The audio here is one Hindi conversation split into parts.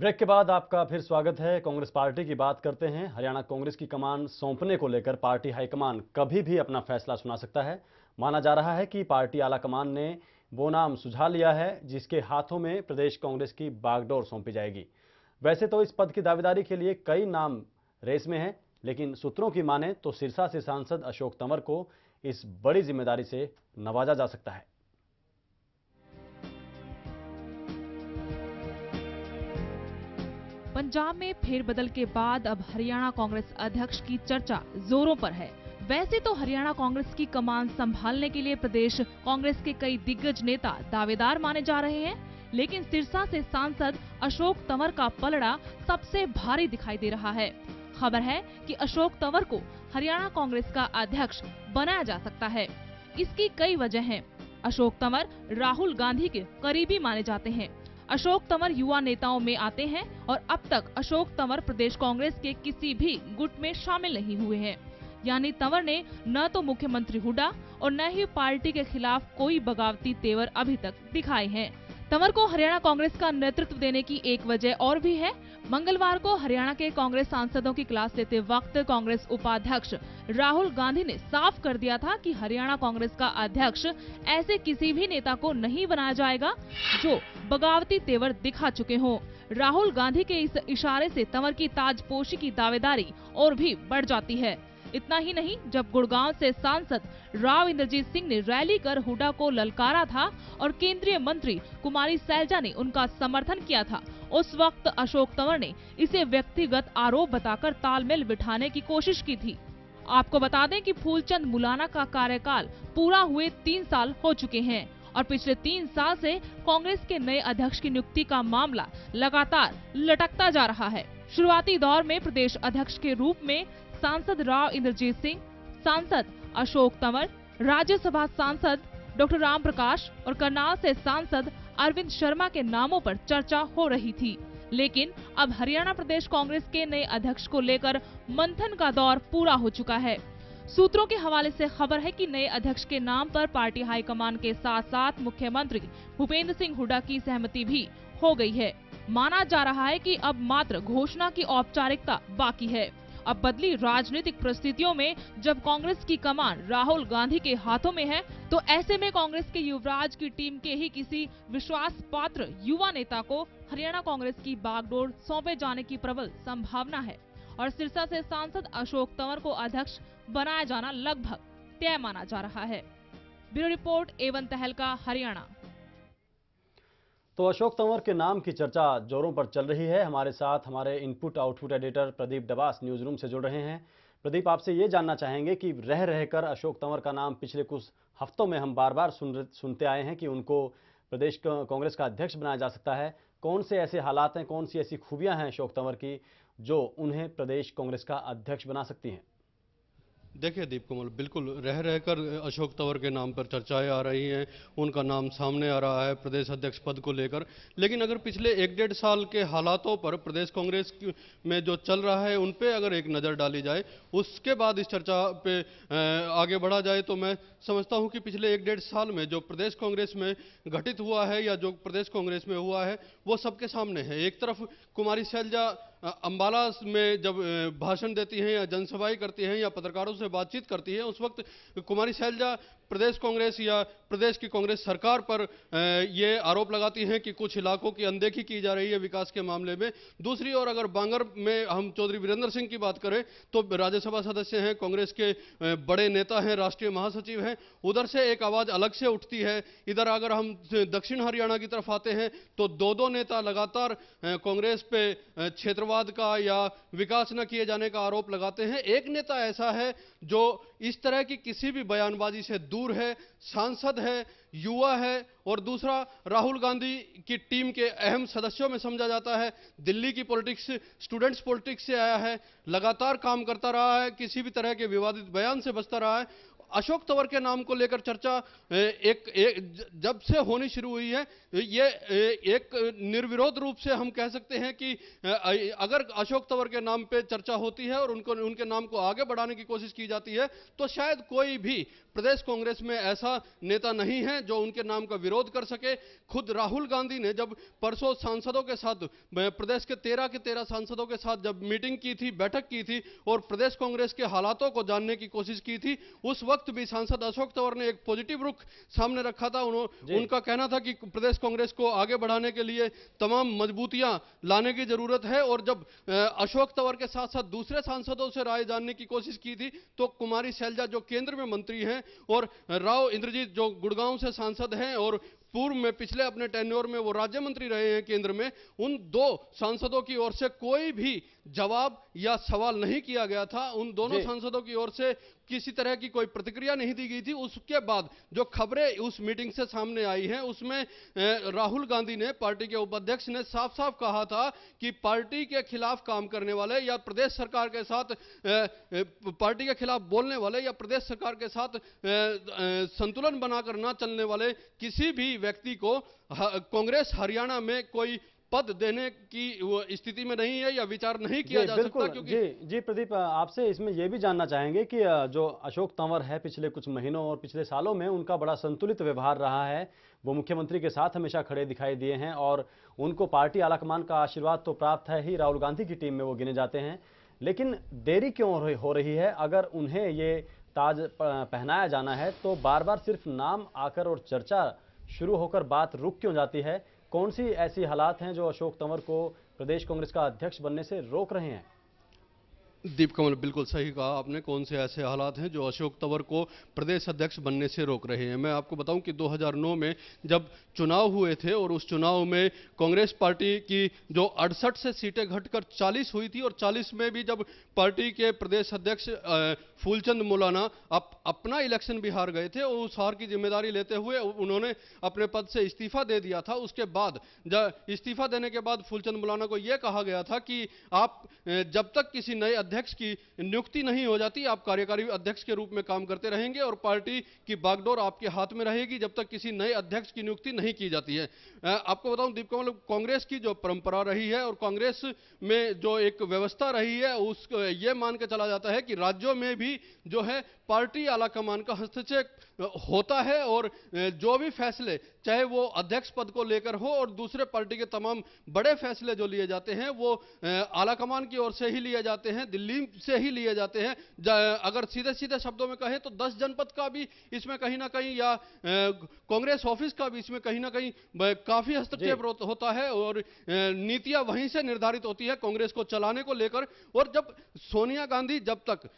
ब्रेक के बाद आपका फिर स्वागत है। कांग्रेस पार्टी की बात करते हैं। हरियाणा कांग्रेस की कमान सौंपने को लेकर पार्टी हाईकमान कभी भी अपना फैसला सुना सकता है। माना जा रहा है कि पार्टी आला कमान ने वो नाम सुझा लिया है जिसके हाथों में प्रदेश कांग्रेस की बागडोर सौंपी जाएगी। वैसे तो इस पद की दावेदारी के लिए कई नाम रेस में हैं, लेकिन सूत्रों की माने तो सिरसा से सांसद अशोक तंवर को इस बड़ी जिम्मेदारी से नवाजा जा सकता है। पंजाब में फेरबदल के बाद अब हरियाणा कांग्रेस अध्यक्ष की चर्चा जोरों पर है। वैसे तो हरियाणा कांग्रेस की कमान संभालने के लिए प्रदेश कांग्रेस के कई दिग्गज नेता दावेदार माने जा रहे हैं, लेकिन सिरसा से सांसद अशोक तंवर का पलड़ा सबसे भारी दिखाई दे रहा है। खबर है कि अशोक तंवर को हरियाणा कांग्रेस का अध्यक्ष बनाया जा सकता है। इसकी कई वजह हैं। अशोक तंवर राहुल गांधी के करीबी माने जाते हैं। अशोक तंवर युवा नेताओं में आते हैं और अब तक अशोक तंवर प्रदेश कांग्रेस के किसी भी गुट में शामिल नहीं हुए हैं। यानी तंवर ने न तो मुख्यमंत्री हुड्डा और न ही पार्टी के खिलाफ कोई बगावती तेवर अभी तक दिखाए हैं। तंवर को हरियाणा कांग्रेस का नेतृत्व देने की एक वजह और भी है। मंगलवार को हरियाणा के कांग्रेस सांसदों की क्लास लेते वक्त कांग्रेस उपाध्यक्ष राहुल गांधी ने साफ कर दिया था कि हरियाणा कांग्रेस का अध्यक्ष ऐसे किसी भी नेता को नहीं बनाया जाएगा जो बगावती तेवर दिखा चुके हों। राहुल गांधी के इस इशारे से तंवर की ताजपोशी की दावेदारी और भी बढ़ जाती है। इतना ही नहीं, जब गुड़गांव से सांसद राव इंद्रजीत सिंह ने रैली कर हुड्डा को ललकारा था और केंद्रीय मंत्री कुमारी सैलजा ने उनका समर्थन किया था, उस वक्त अशोक तंवर ने इसे व्यक्तिगत आरोप बताकर तालमेल बिठाने की कोशिश की थी। आपको बता दें कि फूलचंद मुलाना का कार्यकाल पूरा हुए 3 साल हो चुके हैं और पिछले 3 साल से कांग्रेस के नए अध्यक्ष की नियुक्ति का मामला लगातार लटकता जा रहा है। शुरुआती दौर में प्रदेश अध्यक्ष के रूप में सांसद राव इंद्रजीत सिंह, सांसद अशोक तंवर, राज्यसभा सांसद डॉक्टर राम प्रकाश और करनाल से सांसद अरविंद शर्मा के नामों पर चर्चा हो रही थी। लेकिन अब हरियाणा प्रदेश कांग्रेस के नए अध्यक्ष को लेकर मंथन का दौर पूरा हो चुका है। सूत्रों के हवाले से खबर है कि नए अध्यक्ष के नाम पर पार्टी हाईकमान के साथ साथ मुख्यमंत्री भूपेंद्र सिंह हुड्डा की सहमति भी हो गई है। माना जा रहा है कि अब मात्र घोषणा की औपचारिकता बाकी है। अब बदली राजनीतिक परिस्थितियों में जब कांग्रेस की कमान राहुल गांधी के हाथों में है, तो ऐसे में कांग्रेस के युवराज की टीम के ही किसी विश्वास पात्र युवा नेता को हरियाणा कांग्रेस की बागडोर सौंपे जाने की प्रबल संभावना है और सिरसा से सांसद अशोक तंवर को अध्यक्ष बनाया जाना लगभग तय माना जा रहा है। ब्यूरो रिपोर्ट, A1 तहलका, हरियाणा। तो अशोक तंवर के नाम की चर्चा जोरों पर चल रही है। हमारे साथ हमारे input output editor Pradeep Dabas news room से जुड़ रहे हैं। प्रदीप, आपसे ये जानना चाहेंगे कि रह रहकर अशोक तंवर का नाम पिछले कुछ हफ्तों में हम बार बार सुनते आए हैं कि उनको प्रदेश कांग्रेस का अध्यक्ष बनाया जा सकता है। कौन से ऐसे हालात हैं, कौन सी ऐसी खूबियां हैं अशोक तंवर की जो उन्हें प्रदेश कांग्रेस का अध्यक्ष बना सकती हैं? देखिए दीप कमल, बिल्कुल रह रहकर अशोक तंवर के नाम पर चर्चाएं आ रही हैं, उनका नाम सामने आ रहा है प्रदेश अध्यक्ष पद को लेकर। लेकिन अगर पिछले 1-1.5 साल के हालातों पर प्रदेश कांग्रेस में जो चल रहा है उन पे अगर एक नज़र डाली जाए, उसके बाद इस चर्चा पे आगे बढ़ा जाए, तो मैं समझता हूं कि पिछले 1-1.5 साल में जो प्रदेश कांग्रेस में घटित हुआ है या जो प्रदेश कांग्रेस में हुआ है वो सबके सामने है। एक तरफ कुमारी सैलजा अंबाला में जब भाषण देती हैं या जनसभाएं करती हैं या पत्रकारों से बातचीत करती हैं, उस वक्त कुमारी सैलजा प्रदेश कांग्रेस या प्रदेश की कांग्रेस सरकार पर ये आरोप लगाती हैं कि कुछ इलाकों की अनदेखी की जा रही है विकास के मामले में। दूसरी ओर अगर बांगर में हम चौधरी वीरेंद्र सिंह की बात करें तो राज्यसभा सदस्य हैं, कांग्रेस के बड़े नेता हैं, राष्ट्रीय महासचिव हैं, उधर से एक आवाज अलग से उठती है। इधर अगर हम दक्षिण हरियाणा की तरफ आते हैं तो 2-2 नेता लगातार कांग्रेस पे क्षेत्रवाद का या विकास न किए जाने का आरोप लगाते हैं। एक नेता ऐसा है जो इस तरह की किसी भी बयानबाजी से दूर है, सांसद है, युवा है, और दूसरा राहुल गांधी की टीम के अहम सदस्यों में समझा जाता है। दिल्ली की पॉलिटिक्स, स्टूडेंट्स पॉलिटिक्स से आया है, लगातार काम करता रहा है, किसी भी तरह के विवादित बयान से बचता रहा है। अशोक तंवर के नाम को लेकर चर्चा जब से होनी शुरू हुई है, ये एक निर्विरोध रूप से हम कह सकते हैं कि अगर अशोक तंवर के नाम पे चर्चा होती है और उनके नाम को आगे बढ़ाने की कोशिश की जाती है, तो शायद कोई भी प्रदेश कांग्रेस में ऐसा नेता नहीं है जो उनके नाम का विरोध कर सके। खुद राहुल गांधी ने जब परसों सांसदों के साथ, प्रदेश के 13 सांसदों के साथ जब मीटिंग की थी, बैठक की थी और प्रदेश कांग्रेस के हालातों को जानने की कोशिश की थी, उस वक्त भी सांसद अशोक तंवर ने एक पॉजिटिव रुख सामने रखा था। उनका कहना था कि प्रदेश कांग्रेस को आगे बढ़ाने के लिए तमाम मजबूतियां लाने की जरूरत है। और जब अशोक तंवर के साथ साथ दूसरे सांसदों से राय जानने की कोशिश की थी, तो कुमारी शैलजा जो केंद्र में मंत्री हैं और राव इंद्रजीत जो गुड़गांव से सांसद हैं और पूर्व में पिछले अपने टेन्योर में वो राज्य मंत्री रहे हैं केंद्र में, उन दो सांसदों की ओर से कोई भी जवाब या सवाल नहीं किया गया था। उन दोनों सांसदों की ओर से किसी तरह की कोई प्रतिक्रिया नहीं दी गई थी। उसके बाद जो खबरें उस मीटिंग से सामने आई हैं, उसमें राहुल गांधी ने, पार्टी के उपाध्यक्ष ने साफ साफ कहा था कि पार्टी के खिलाफ काम करने वाले या प्रदेश सरकार के साथ पार्टी के खिलाफ बोलने वाले या प्रदेश सरकार के साथ संतुलन बनाकर ना चलने वाले किसी भी व्यक्ति को कांग्रेस हरियाणा में कोई पद देने की स्थिति में नहीं है या विचार नहीं किया जा सकता। क्योंकि जी प्रदीप, आपसे इसमें यह भी जानना चाहेंगे कि जो अशोक तंवर है, पिछले कुछ महीनों और पिछले सालों में उनका बड़ा संतुलित व्यवहार रहा है। वो मुख्यमंत्री के साथ हमेशा खड़े दिखाई दिए हैं और उनको पार्टी आलाकमान का आशीर्वाद तो प्राप्त है ही, राहुल गांधी की टीम में वो गिने जाते हैं। लेकिन देरी क्यों हो रही है? अगर उन्हें ये ताज पहनाया जाना है तो बार बार सिर्फ नाम आकर और चर्चा शुरू होकर बात रुक क्यों जाती है? कौन सी ऐसी हालात हैं जो अशोक तंवर को प्रदेश कांग्रेस का अध्यक्ष बनने से रोक रहे हैं? दीप कमल, बिल्कुल सही कहा आपने। कौन से ऐसे हालात हैं जो अशोक तंवर को प्रदेश अध्यक्ष बनने से रोक रहे हैं? मैं आपको बताऊं कि 2009 में जब चुनाव हुए थे और उस चुनाव में कांग्रेस पार्टी की जो 68 से सीटें घटकर 40 हुई थी और 40 में भी जब पार्टी के प्रदेश अध्यक्ष फूलचंद मौलाना अपना इलेक्शन भी हार गए थे और उस हार की जिम्मेदारी लेते हुए उन्होंने अपने पद से इस्तीफा दे दिया था। उसके बाद इस्तीफा देने के बाद फूलचंद मौलाना को यह कहा गया था कि आप जब तक किसी नए अध्यक्ष की नियुक्ति नहीं हो जाती, आप कार्यकारी अध्यक्ष के रूप में काम करते रहेंगे और पार्टी की बागडोर आपके हाथ में रहेगी जब तक किसी नए अध्यक्ष की नियुक्ति नहीं की जाती है। आपको बताऊं दीप कमल, कांग्रेस की जो परंपरा रही है और कांग्रेस में जो एक व्यवस्था रही है, उस ये मान के चला जाता है कि राज्यों में भी जो है पार्टी आलाकमान का हस्तक्षेप होता है और जो भी फैसले, चाहे वो अध्यक्ष पद को लेकर हो और दूसरे पार्टी के तमाम बड़े फैसले जो लिए जाते हैं वो आलाकमान की ओर से ही लिए जाते हैं, दिल्ली से ही लिए जाते हैं। अगर सीधे सीधे शब्दों में कहें तो 10 जनपद का भी इसमें कहीं ना कहीं या कांग्रेस ऑफिस का भी इसमें कहीं ना कहीं काफी हस्तक्षेप होता है और नीतियां वहीं से निर्धारित होती है कांग्रेस को चलाने को लेकर। और जब सोनिया गांधी जब तक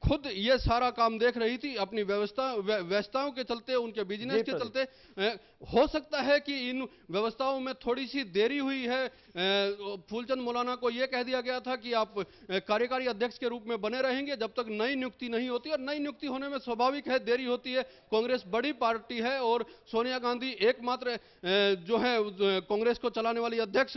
खुद ये सारा काम देख रही थी अपनी व्यवस्थाओं के चलते, उनके बिजनेस के चलते, हो सकता है कि इन व्यवस्थाओं में थोड़ी सी देरी हुई है। फूलचंद मौलाना को यह कह दिया गया था कि आप कार्यकारी अध्यक्ष के रूप में बने रहेंगे जब तक नई नियुक्ति नहीं होती, और नई नियुक्ति होने में स्वाभाविक है देरी होती है। कांग्रेस बड़ी पार्टी है और सोनिया गांधी एकमात्र जो है कांग्रेस को चलाने वाली अध्यक्ष,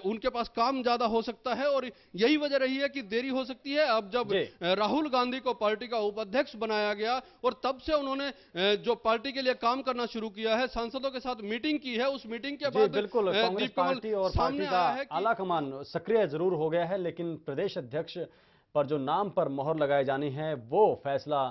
उनके पास काम ज्यादा हो सकता है और यही वजह रही है कि देरी हो सकती है। अब जब राहुल गांधी को पार्टी का उपाध्यक्ष बनाया गया और तब से उन्होंने जो पार्टी के लिए काम करना शुरू किया है, सांसदों के साथ मीटिंग की है, उस मीटिंग के बाद बिल्कुल कांग्रेस पार्टी और पार्टी का आलाकमान सक्रिय जरूर हो गया है, लेकिन प्रदेश अध्यक्ष पर जो नाम पर मोहर लगाई जानी है वो फैसला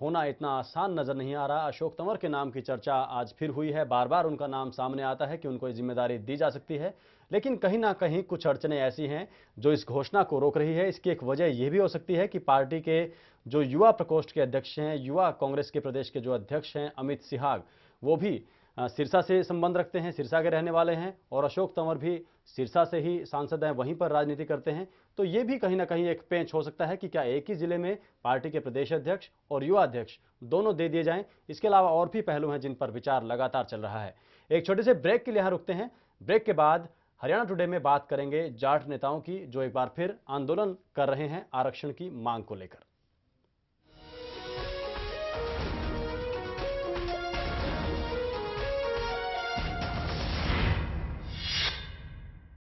होना इतना आसान नजर नहीं आ रहा। अशोक तंवर के नाम की चर्चा आज फिर हुई है, बार बार उनका नाम सामने आता है कि उनको ये जिम्मेदारी दी जा सकती है, लेकिन कहीं ना कहीं कुछ अड़चनें ऐसी हैं जो इस घोषणा को रोक रही है। इसकी एक वजह यह भी हो सकती है कि पार्टी के जो युवा प्रकोष्ठ के अध्यक्ष हैं, युवा कांग्रेस के प्रदेश के जो अध्यक्ष हैं अमित सिहाग, वो भी सिरसा से संबंध रखते हैं, सिरसा के रहने वाले हैं और अशोक तंवर भी सिरसा से ही सांसद हैं, वहीं पर राजनीति करते हैं। तो ये भी कहीं ना कहीं एक पेंच हो सकता है कि क्या एक ही जिले में पार्टी के प्रदेश अध्यक्ष और युवा अध्यक्ष दोनों दे दिए जाएं। इसके अलावा और भी पहलू हैं जिन पर विचार लगातार चल रहा है। एक छोटे से ब्रेक के लिए यहां रुकते हैं। ब्रेक के बाद हरियाणा टुडे में बात करेंगे जाट नेताओं की, जो एक बार फिर आंदोलन कर रहे हैं आरक्षण की मांग को लेकर।